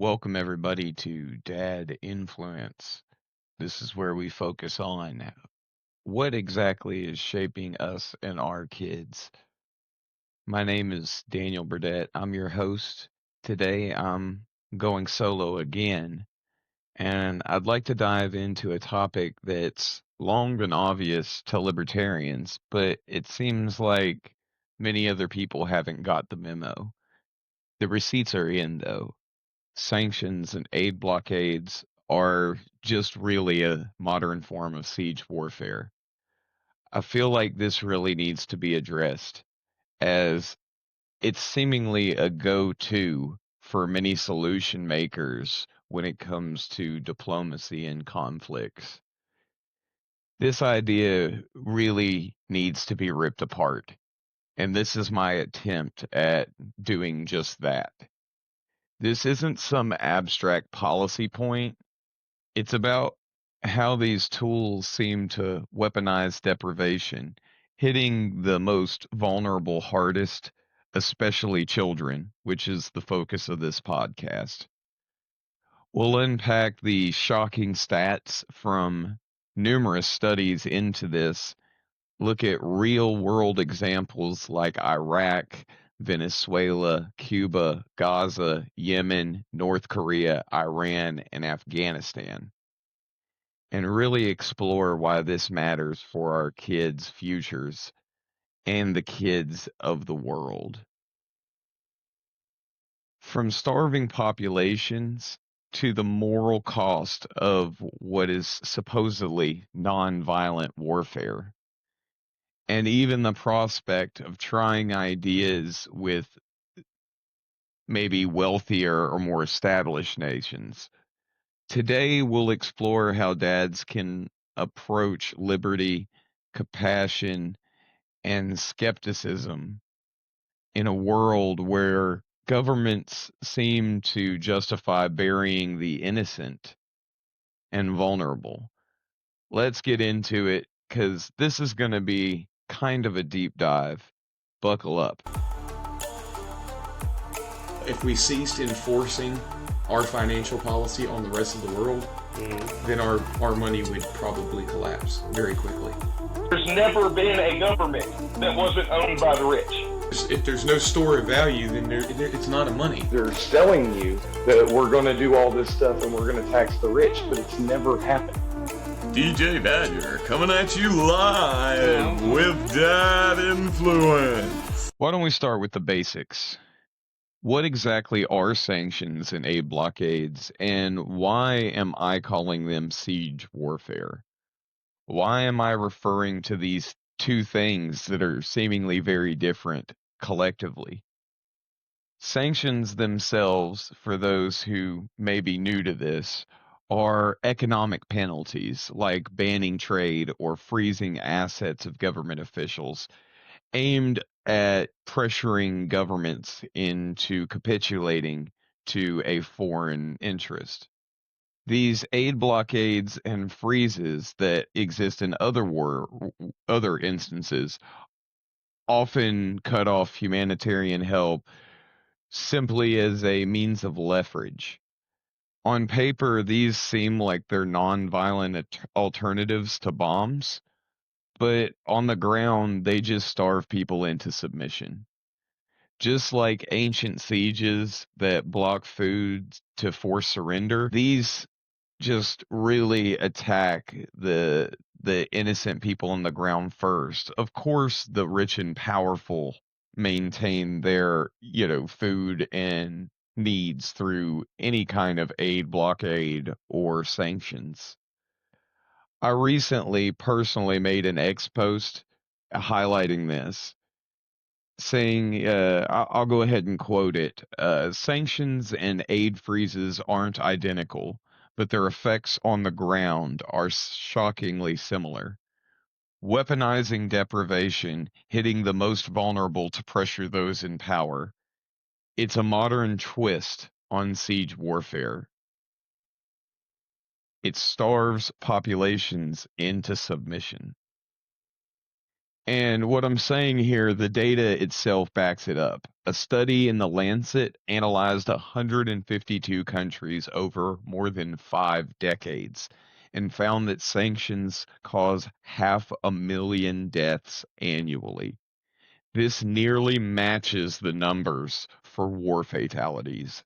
Welcome, everybody, to Dad Influence. This is where we focus on what exactly is shaping us and our kids. My name is Daniel Burdette. I'm your host. Today, I'm going solo again, and I'd like to dive into a topic that's long been obvious to libertarians, but it seems like many other people haven't got the memo. The receipts are in, though. Sanctions and aid blockades are just really a modern form of siege warfare. I feel like this really needs to be addressed as it's seemingly a go to for many solution makers when it comes to diplomacy and conflicts. This idea really needs to be ripped apart, and this is my attempt at doing just that. This isn't some abstract policy point. It's about how these tools seem to weaponize deprivation, hitting the most vulnerable hardest, especially children, which is the focus of this podcast. We'll unpack the shocking stats from numerous studies into this, look at real world examples like Iraq, Venezuela, Cuba, Gaza, Yemen, North Korea, Iran, and Afghanistan, and really explore why this matters for our kids' futures and the kids of the world. From starving populations to the moral cost of what is supposedly nonviolent warfare, and even the prospect of trying ideas with maybe wealthier or more established nations. Today, we'll explore how dads can approach liberty, compassion, and skepticism in a world where governments seem to justify burying the innocent and vulnerable. Let's get into it because this is going to be kind of a deep dive. Buckle up. If we ceased enforcing our financial policy on the rest of the world, then our money would probably collapse very quickly. There's never been a government that wasn't owned by the rich. If there's no store of value, then it's not a money. They're telling you that we're going to do all this stuff and we're going to tax the rich, but it's never happened. DJ Badger coming at you live with Dad Influence. Why don't we start with the basics? What exactly are sanctions and aid blockades, and why am I calling them siege warfare? Why am I referring to these two things that are seemingly very different collectively? Sanctions themselves, for those who may be new to this, are economic penalties like banning trade or freezing assets of government officials aimed at pressuring governments into capitulating to a foreign interest. These aid blockades and freezes that exist in other instances often cut off humanitarian help simply as a means of leverage. On paper, these seem like they're nonviolent alternatives to bombs, but on the ground, they just starve people into submission. Just like ancient sieges that block food to force surrender, these just really attack the innocent people on the ground first. Of course, the rich and powerful maintain their, food and needs through any kind of aid blockade or sanctions. I recently personally made an X post highlighting this, saying, I'll go ahead and quote it. Sanctions and aid freezes aren't identical, but their effects on the ground are shockingly similar. Weaponizing deprivation, hitting the most vulnerable to pressure those in power. It's a modern twist on siege warfare. It starves populations into submission. And what I'm saying here, the data itself backs it up. A study in the Lancet analyzed 152 countries over more than 5 decades and found that sanctions cause 500,000 deaths annually. This nearly matches the numbers for war fatalities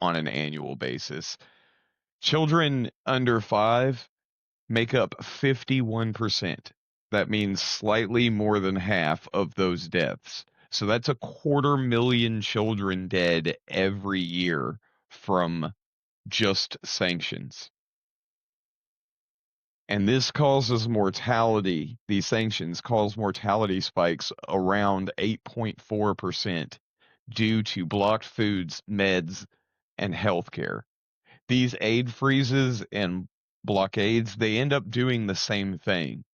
on an annual basis. Children under 5 make up 51%. That means slightly more than half of those deaths. So that's 250,000 children dead every year from just sanctions. And this causes mortality, these sanctions cause mortality spikes around 8.4% due to blocked foods, meds, and healthcare. These aid freezes and blockades, they end up doing the same thing,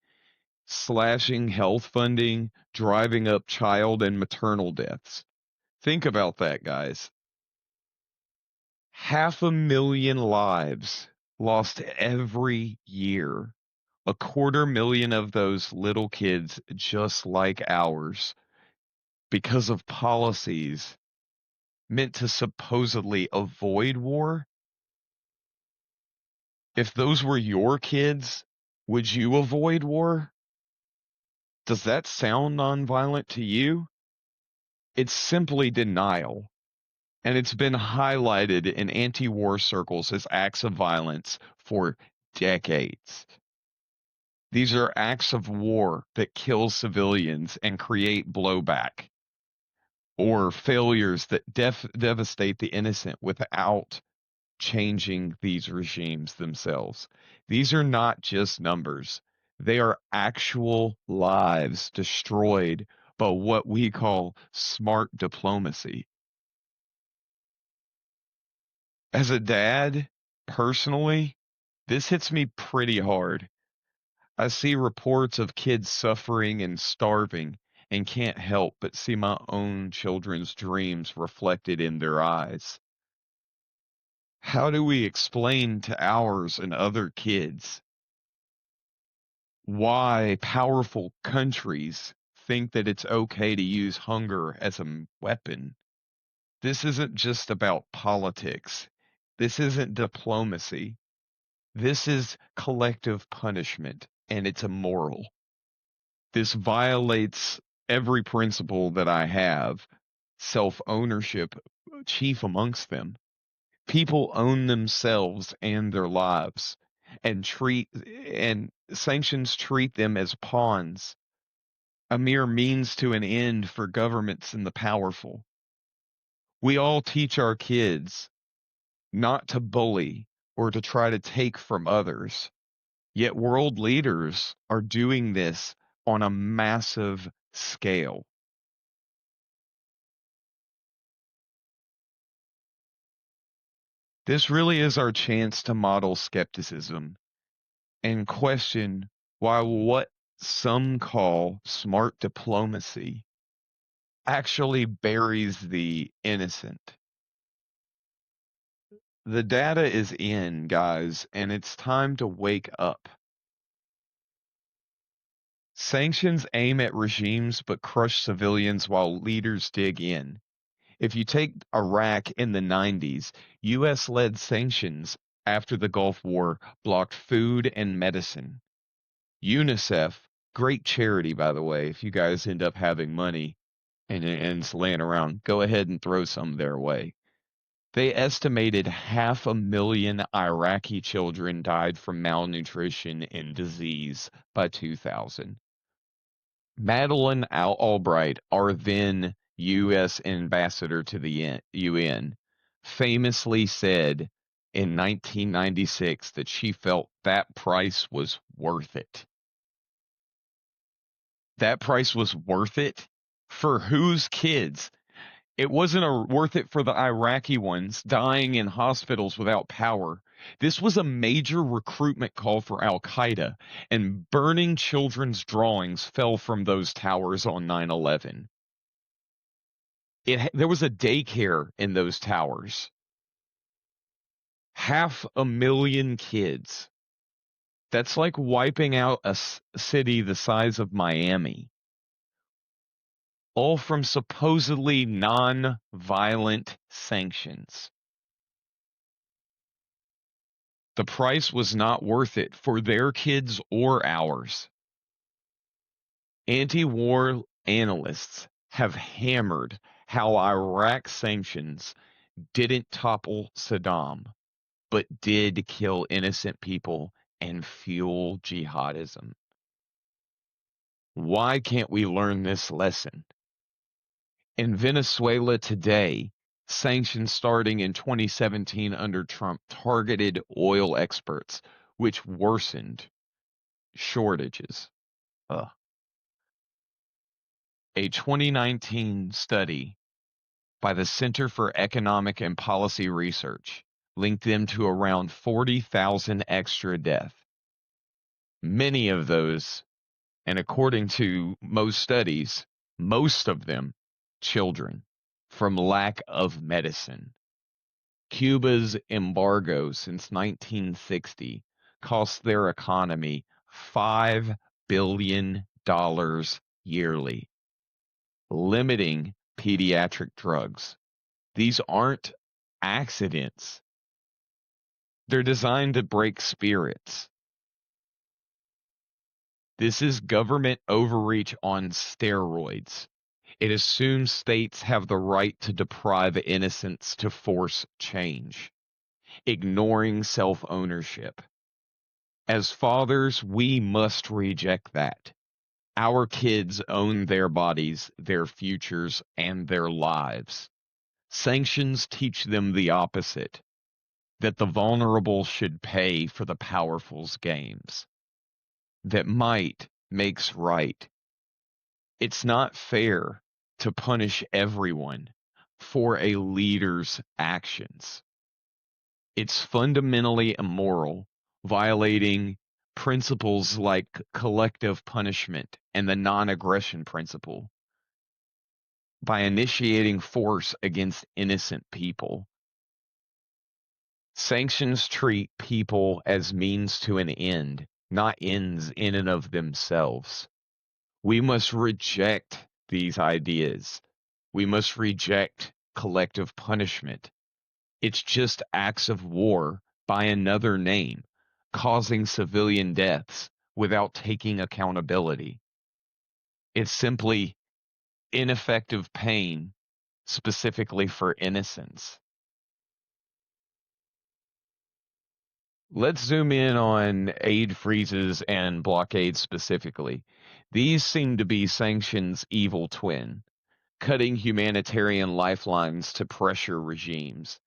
slashing health funding, driving up child and maternal deaths. Think about that, guys. 500,000 lives lost every year. 250,000 of those little kids just like ours because of policies meant to supposedly avoid war. If those were your kids, would you avoid war? Does that sound nonviolent to you? It's simply denial, and it's been highlighted in anti-war circles as acts of violence for decades. These are acts of war that kill civilians and create blowback, or failures that devastate the innocent without changing these regimes themselves. These are not just numbers. They are actual lives destroyed by what we call smart diplomacy. As a dad, personally, this hits me pretty hard. I see reports of kids suffering and starving and can't help but see my own children's dreams reflected in their eyes. How do we explain to ours and other kids why powerful countries think that it's okay to use hunger as a weapon? This isn't just about politics. This isn't diplomacy. This is collective punishment, and it's immoral. This violates every principle that I have, self-ownership chief amongst them. People own themselves and their lives, and sanctions treat them as pawns, a mere means to an end for governments and the powerful. We all teach our kids not to bully or to try to take from others. Yet world leaders are doing this on a massive scale. This really is our chance to model skepticism and question why what some call smart diplomacy actually buries the innocent. The data is in, guys, and it's time to wake up. Sanctions aim at regimes but crush civilians while leaders dig in. If you take Iraq in the 90s, US-led sanctions after the Gulf War blocked food and medicine. UNICEF, great charity, by the way, if you guys end up having money and it's laying around, go ahead and throw some their way. They estimated 500,000 Iraqi children died from malnutrition and disease by 2000. Madeleine Albright, our then U.S. ambassador to the UN, famously said in 1996 that she felt that price was worth it. That price was worth it for whose kids? It wasn't worth it for the Iraqi ones dying in hospitals without power. This was a major recruitment call for Al-Qaeda, and burning children's drawings fell from those towers on 9/11. There was a daycare in those towers. 500,000 kids. That's like wiping out a city the size of Miami. all from supposedly non-violent sanctions. The price was not worth it for their kids or ours. Anti-war analysts have hammered how Iraq sanctions didn't topple Saddam, but did kill innocent people and fuel jihadism. Why can't we learn this lesson? In Venezuela today, sanctions starting in 2017 under Trump targeted oil experts, which worsened shortages. A 2019 study by the Center for Economic and Policy Research linked them to around 40,000 extra deaths. Many of those, and according to most studies, most of them children, from lack of medicine. Cuba's embargo since 1960 cost their economy $5 billion yearly, limiting pediatric drugs. These aren't accidents. They're designed to break spirits. This is government overreach on steroids. It assumes states have the right to deprive innocents to force change, ignoring self-ownership. As fathers, we must reject that. Our kids own their bodies, their futures, and their lives. Sanctions teach them the opposite, that the vulnerable should pay for the powerful's games, that might makes right. It's not fair to punish everyone for a leader's actions. It's fundamentally immoral, violating principles like collective punishment and the non-aggression principle by initiating force against innocent people. Sanctions treat people as means to an end, not ends in and of themselves. We must reject these ideas. We must reject collective punishment. It's just acts of war by another name, causing civilian deaths without taking accountability. It's simply ineffective pain, specifically for innocence. Let's zoom in on aid freezes and blockades specifically. These seem to be sanctions' evil twin, cutting humanitarian lifelines to pressure regimes.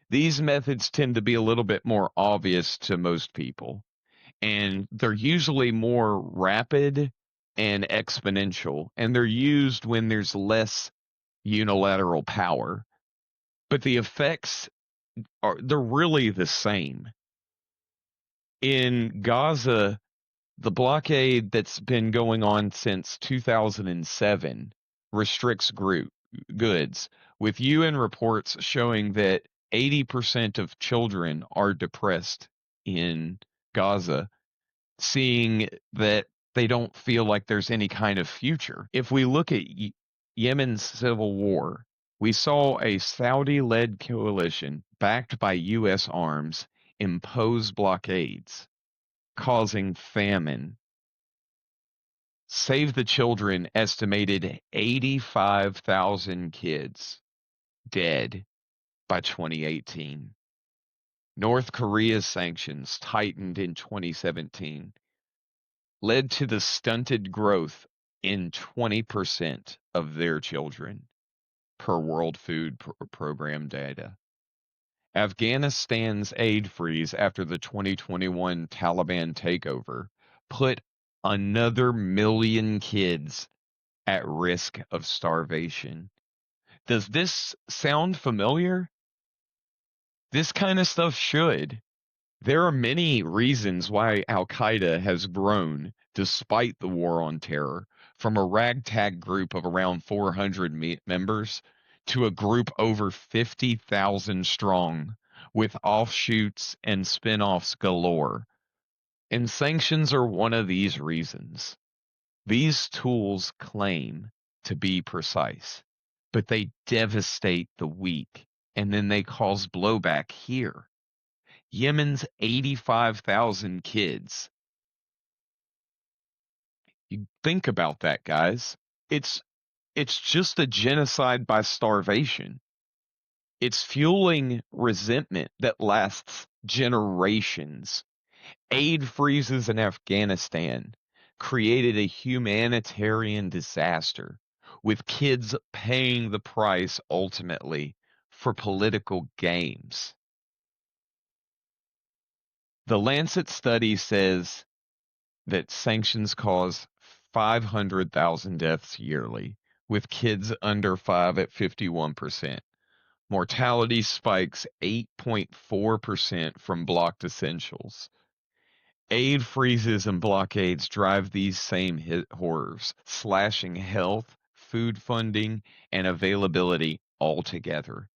These methods tend to be a little bit more obvious to most people, and they're usually more rapid and exponential, and they're used when there's less unilateral power. But the effects they're really the same. In Gaza, the blockade that's been going on since 2007 restricts goods, with UN reports showing that 80% of children are depressed in Gaza, seeing that they don't feel like there's any kind of future. If we look at Yemen's civil war, we saw a Saudi-led coalition backed by U.S. arms impose blockades, causing famine. Save the Children estimated 85,000 kids dead by 2018. North Korea's sanctions, tightened in 2017, led to the stunted growth in 20% of their children, per World Food Program data. Afghanistan's aid freeze after the 2021 Taliban takeover put another million kids at risk of starvation. Does this sound familiar? This kind of stuff should. There are many reasons why Al-Qaeda has grown despite the war on terror, from a ragtag group of around 400 members to a group over 50,000 strong, with offshoots and spin-offs galore. And sanctions are one of these reasons. These tools claim to be precise, but they devastate the weak, and then they cause blowback here. Yemen's 85,000 kids. You think about that, guys. It's just a genocide by starvation. It's fueling resentment that lasts generations. Aid freezes in Afghanistan created a humanitarian disaster, with kids paying the price ultimately for political games. The Lancet study says that sanctions cause 500,000 deaths yearly, with kids under 5 at 51%. Mortality spikes 8.4% from blocked essentials. Aid freezes and blockades drive these same horrors, slashing health, food funding, and availability altogether.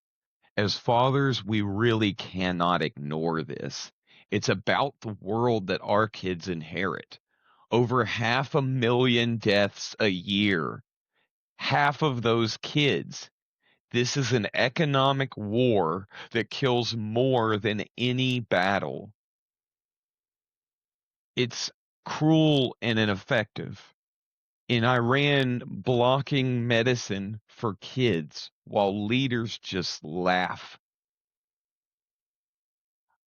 As fathers, we really cannot ignore this. It's about the world that our kids inherit. Over 500,000 deaths a year. Half of those kids. This is an economic war that kills more than any battle. It's cruel and ineffective. In Iran, blocking medicine for kids while leaders just laugh.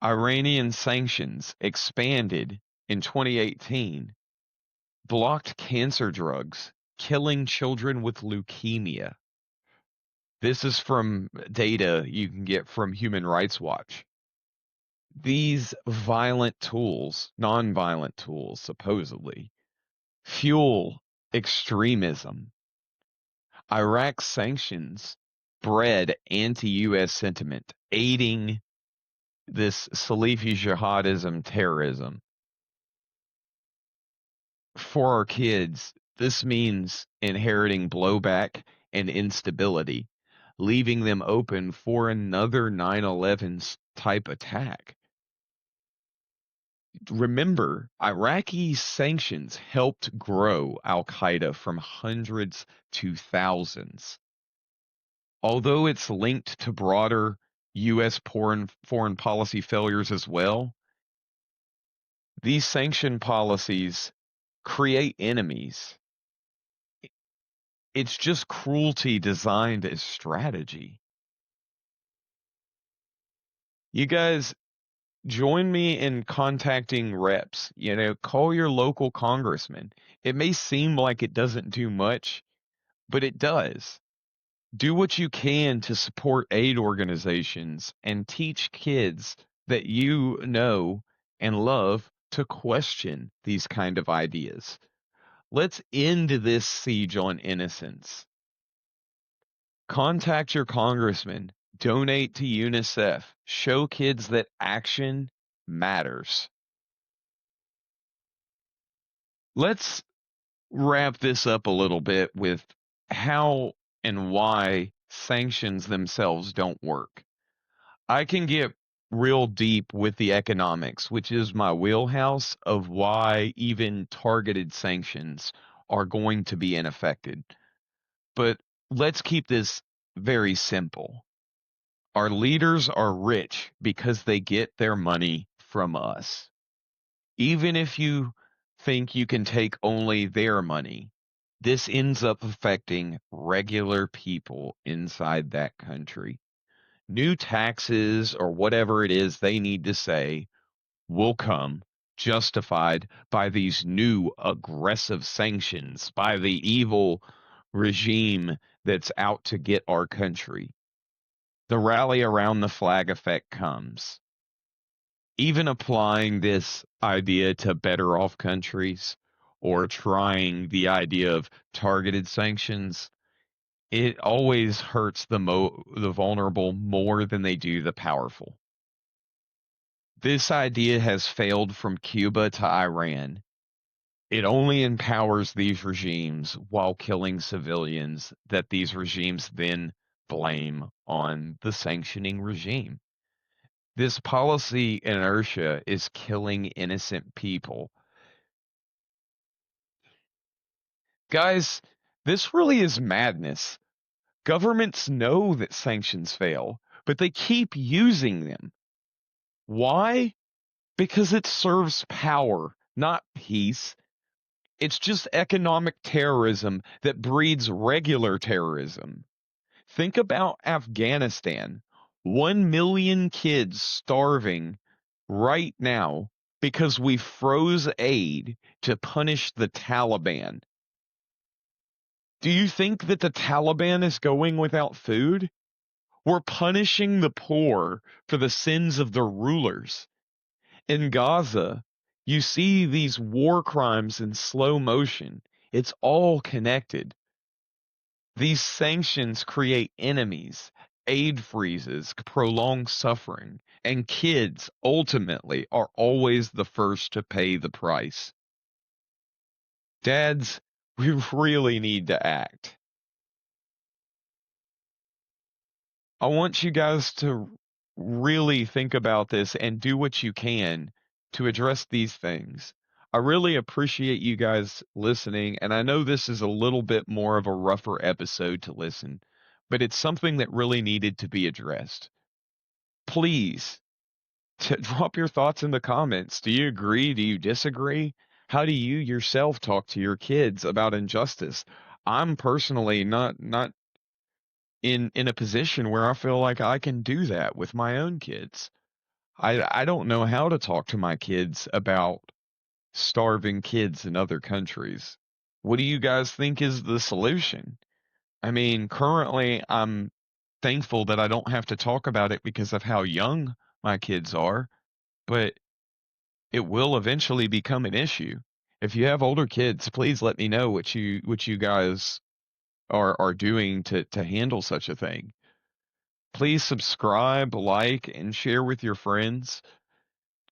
Iranian sanctions expanded in 2018, blocked cancer drugs, killing children with leukemia. This is from data you can get from Human Rights Watch. These violent tools, nonviolent tools, supposedly, fuel extremism. Iraq's sanctions bred anti-U.S. sentiment, aiding this Salafi jihadism terrorism. For our kids, this means inheriting blowback and instability, leaving them open for another 9/11 type attack. Remember, Iraqi sanctions helped grow al-Qaeda from hundreds to thousands. Although it's linked to broader U.S. foreign policy failures as well, these sanction policies create enemies. It's just cruelty designed as strategy. You guys, join me in contacting reps. Call your local congressman. It may seem like it doesn't do much, but it does. Do what you can to support aid organizations and teach kids that you know and love to question these kind of ideas. Let's end this siege on innocence. Contact your congressman. Donate to UNICEF. Show kids that action matters. Let's wrap this up a little bit with how and why sanctions themselves don't work. I can get real deep with the economics, which is my wheelhouse of why even targeted sanctions are going to be ineffective. But let's keep this very simple. Our leaders are rich because they get their money from us. Even if you think you can take only their money, this ends up affecting regular people inside that country. New taxes or whatever it is they need to say will come, justified by these new aggressive sanctions, by the evil regime that's out to get our country. The rally around the flag effect comes. Even applying this idea to better off countries or trying the idea of targeted sanctions, it always hurts the vulnerable more than they do the powerful. This idea has failed from Cuba to Iran. It only empowers these regimes while killing civilians that these regimes then blame on the sanctioning regime. This policy inertia is killing innocent people. Guys, This really is madness. Governments know that sanctions fail, but they keep using them. Why? Because it serves power, not peace. It's just economic terrorism that breeds regular terrorism. Think about Afghanistan. 1 million kids starving right now because we froze aid to punish the Taliban. Do you think that the Taliban is going without food? We're punishing the poor for the sins of their rulers. In Gaza, you see these war crimes in slow motion. It's all connected. These sanctions create enemies, aid freezes, prolong suffering, and kids ultimately are always the first to pay the price. Dads, we really need to act. I want you guys to really think about this and do what you can to address these things. I really appreciate you guys listening, and I know this is a little bit more of a rougher episode to listen, but it's something that really needed to be addressed. Please drop your thoughts in the comments. Do you agree? Do you disagree? How do you yourself talk to your kids about injustice? I'm personally not in a position where I feel like I can do that with my own kids. I don't know how to talk to my kids about starving kids in other countries. What do you guys think is the solution? I mean, currently I'm thankful that I don't have to talk about it because of how young my kids are, but it will eventually become an issue. If you have older kids, please let me know what you guys are doing to handle such a thing. Please subscribe, like, and share with your friends.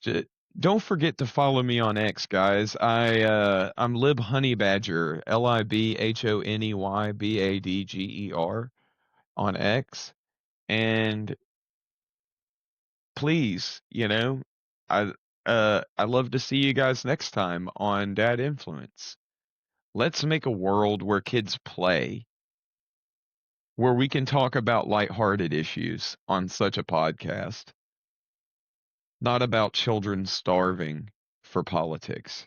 J- Don't forget to follow me on X, guys. I'm Lib Honey Badger, LIBHONEYBADGER on X, and please, I I love to see you guys next time on Dad Influence. Let's make a world where kids play, where we can talk about lighthearted issues on such a podcast, not about children starving for politics.